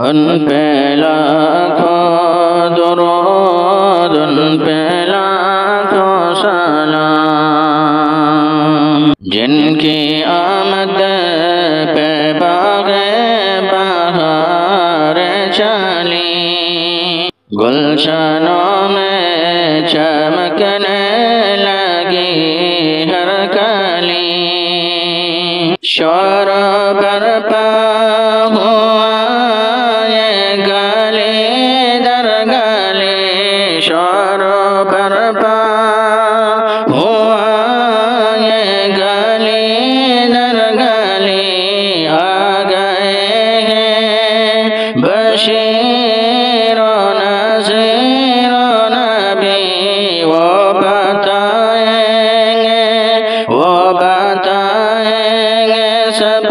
ان پہ لاکھوں درود، ان پہ لاکھوں سلام، جن کی آمد پہ باغ بہار چلی، گلشنوں میں چمکنے لگی ہر کلی، شور برپا ہوا یہ گلی در گلی، شور برپا ہوا یہ گلی در گلی، آ گئے ہیں بشیر و نذیر و نبی، وہ بتائیں گے سب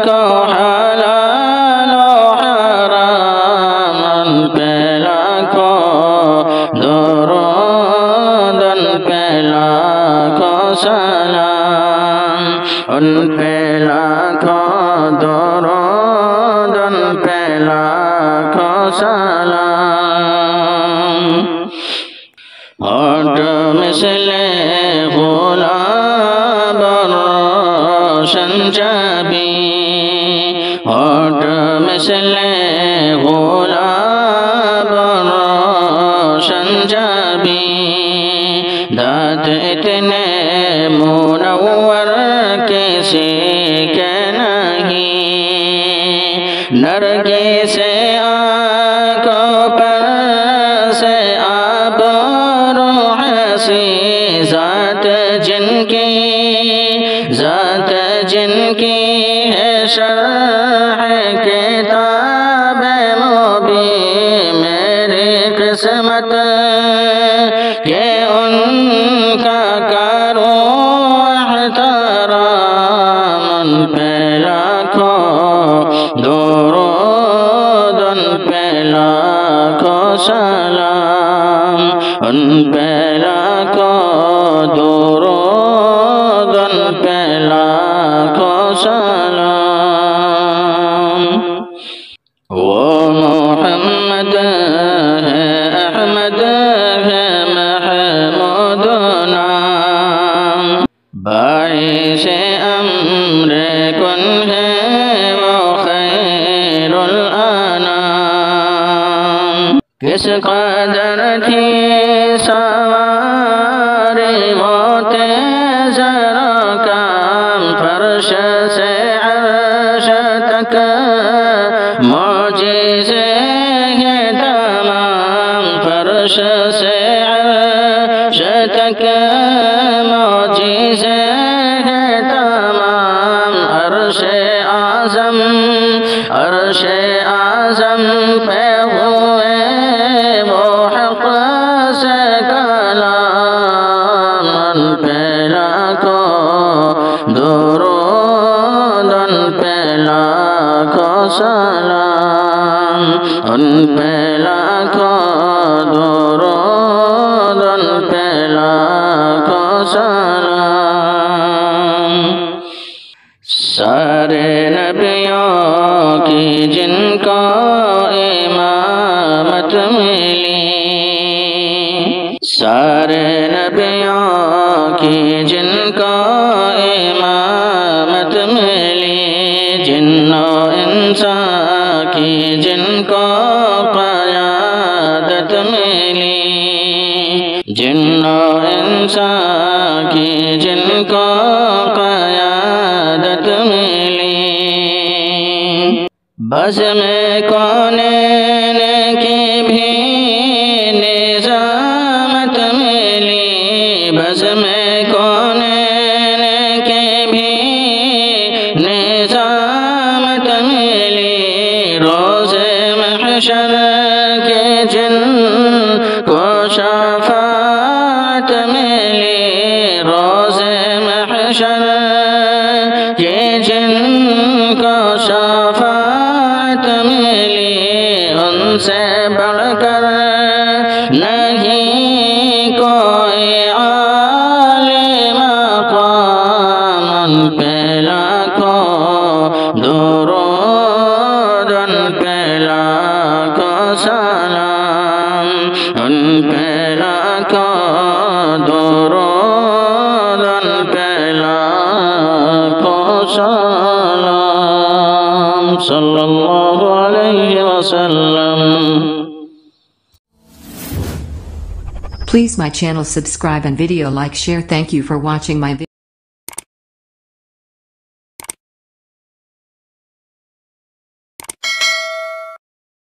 کو حلال و حرام، ان پہ لاکھوں درود، ان پہ لاکھوں سلام، ان پہ لاکھوں درود، ان پہ لاکھوں سلام، ہونٹ مثل گلاب روشن چبی، ہونٹ مثل گلاب روشن چبی، دانت اتنے منور کسی کے نہیں، نرگس آنکھوں پر سے آب روح سی، ذات جن کی ہے شرح کتاب مبین، میری قسمت کہ ان کا کروں احترام، ان پہ لاکھوں درود، ان پہ لاکھوں سلام، ان پہ لاکھوں درود، ان پہ لاکھوں سلام، وہ محمد ہے، احمد ہے، محمود نام، باعث امر کن ہے وہ خیر الانام، کس قدر تھی سواری وہ تیز رکام، فرش سے عرش تک معجزے ہیں تمام، فرش سے عرش تک معجزے ہیں تمام، عرش اعظم پہ ہوئے وہ حق سے کلام، ان پہ لاکھوں درود، ان پہ لاکھوں سلام، ان پہ لاکھوں درود، ان پہ لاکھوں سلام، سارے نبیوں کی جن کو امامت ملی، سارے نبیوں کی جن کو امامت ملی، جن و انسان کی جن کو قیادت ملی، جن و انسان کی جن کو قیادت ملی، بس میں کونین کی بھی نظامت ملی، بس میں کونین کی بھی نظامت ملی، روز محشر کے جن کو شفاعت ملی، روز محشر کے جن کو شفاعت ملی، ان سے بڑھ کر نہیں کوئی عالی مقام، ان پہ لاکھوں درود، ان پہ لاکھوں سلام، ان پہ لاکھوں درود، ان پہ لاکھوں سلام، صلی اللہ علیہ وسلم. Please my channel subscribe and video like share. Thank you for watching my video.